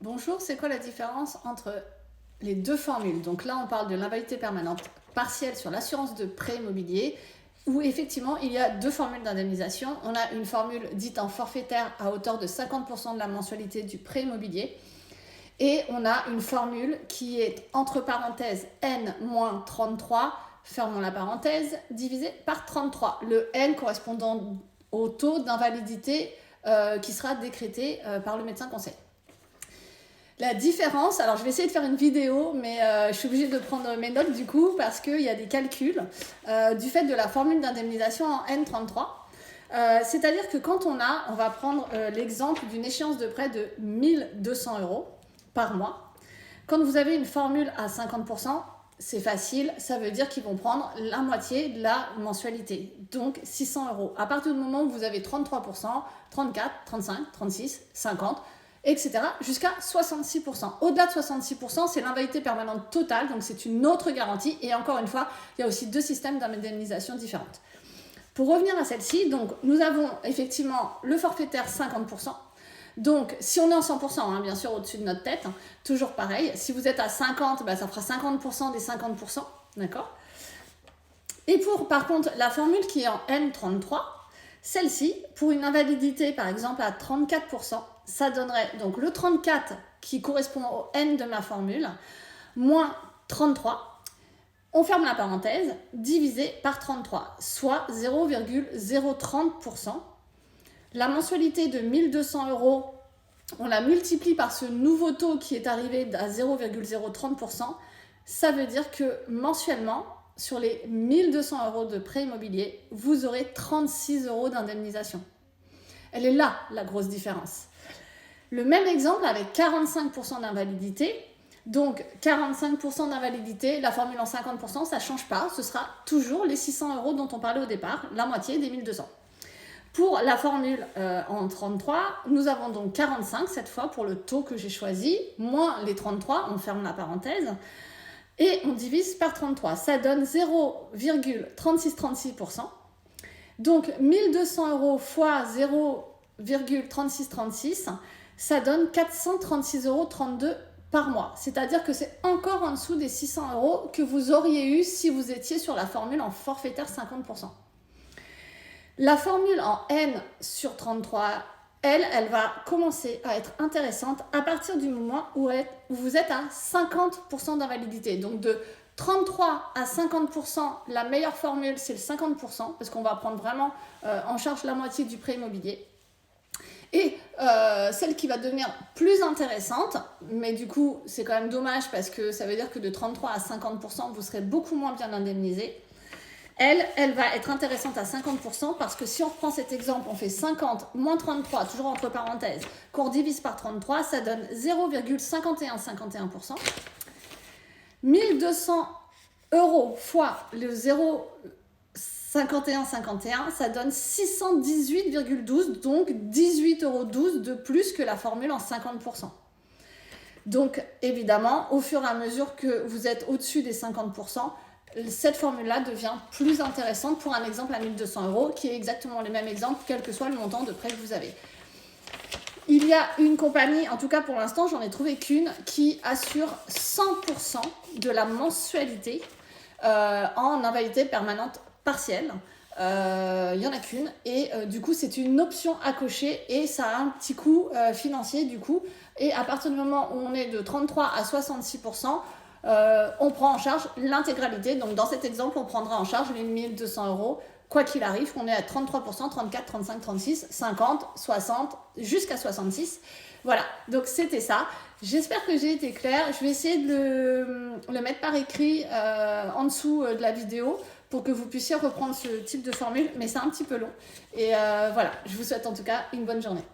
Bonjour, c'est quoi la différence entre les deux formules? Donc là, on parle de l'invalidité permanente partielle sur l'assurance de prêt immobilier, où effectivement, il y a deux formules d'indemnisation. On a une formule dite en forfaitaire à hauteur de 50% de la mensualité du prêt immobilier. Et on a une formule qui est entre parenthèses N-33, fermons la parenthèse, divisé par 33. Le N correspondant au taux d'invalidité qui sera décrété par le médecin conseil. La différence, alors je vais essayer de faire une vidéo, mais je suis obligée de prendre mes notes du coup parce qu'il y a des calculs du fait de la formule d'indemnisation en N33. C'est-à-dire que quand on va prendre l'exemple d'une échéance de prêt de 1200 € par mois. Quand vous avez une formule à 50%, c'est facile, ça veut dire qu'ils vont prendre la moitié de la mensualité, donc 600 €. À partir du moment où vous avez 33%, 34, 35, 36, 50, etc. jusqu'à 66%. Au-delà de 66%, c'est l'invalidité permanente totale, donc c'est une autre garantie. Et encore une fois, il y a aussi deux systèmes d'indemnisation différentes. Pour revenir à celle-ci, donc nous avons effectivement le forfaitaire 50%. Donc, si on est en 100%, bien sûr, au-dessus de notre tête, toujours pareil. Si vous êtes à 50, ça fera 50% des 50%, d'accord? Et par contre, la formule qui est en N33, celle-ci, pour une invalidité, par exemple, à 34%, ça donnerait donc le 34 qui correspond au N de ma formule, moins 33, on ferme la parenthèse, divisé par 33, soit 0,030%. La mensualité de 1200 €, on la multiplie par ce nouveau taux qui est arrivé à 0,030%. Ça veut dire que mensuellement, sur les 1200 € de prêt immobilier, vous aurez 36 € d'indemnisation. Elle est là, la grosse différence. Le même exemple avec 45% d'invalidité. Donc 45% d'invalidité, la formule en 50%, ça ne change pas. Ce sera toujours les 600 € dont on parlait au départ, la moitié des 1200. Pour la formule en 33, nous avons donc 45 cette fois pour le taux que j'ai choisi, moins les 33, on ferme la parenthèse, et on divise par 33. Ça donne 0,3636%. Donc 1200 € fois 0,3636, ça donne 436,32 € par mois. C'est-à-dire que c'est encore en dessous des 600 € que vous auriez eu si vous étiez sur la formule en forfaitaire 50%. La formule en N sur 33, elle va commencer à être intéressante à partir du moment où vous êtes à 50% d'invalidité. Donc de 33 à 50%, la meilleure formule, c'est le 50%, parce qu'on va prendre vraiment en charge la moitié du prêt immobilier. Et celle qui va devenir plus intéressante, mais du coup, c'est quand même dommage parce que ça veut dire que de 33 à 50%, vous serez beaucoup moins bien indemnisé. Elle va être intéressante à 50% parce que si on reprend cet exemple, on fait 50 moins 33, toujours entre parenthèses, qu'on divise par 33, ça donne 0,5151%. 1200 € fois le 0,5151, ça donne 618,12, donc 18,12 € de plus que la formule en 50%. Donc évidemment, au fur et à mesure que vous êtes au-dessus des 50%, cette formule-là devient plus intéressante pour un exemple à 1200 € qui est exactement le même exemple, quel que soit le montant de prêt que vous avez. Il y a une compagnie, en tout cas pour l'instant, j'en ai trouvé qu'une, qui assure 100% de la mensualité en invalidité permanente partielle. Il n'y en a qu'une et du coup c'est une option à cocher et ça a un petit coût financier du coup. Et à partir du moment où on est de 33 à 66%, on prend en charge l'intégralité. Donc dans cet exemple, on prendra en charge les 1200 €, quoi qu'il arrive, qu'on est à 33%, 34, 35, 36, 50, 60, jusqu'à 66. Voilà, donc c'était ça. J'espère que j'ai été claire. Je vais essayer de le mettre par écrit en dessous de la vidéo pour que vous puissiez reprendre ce type de formule, mais c'est un petit peu long. Et voilà, je vous souhaite en tout cas une bonne journée.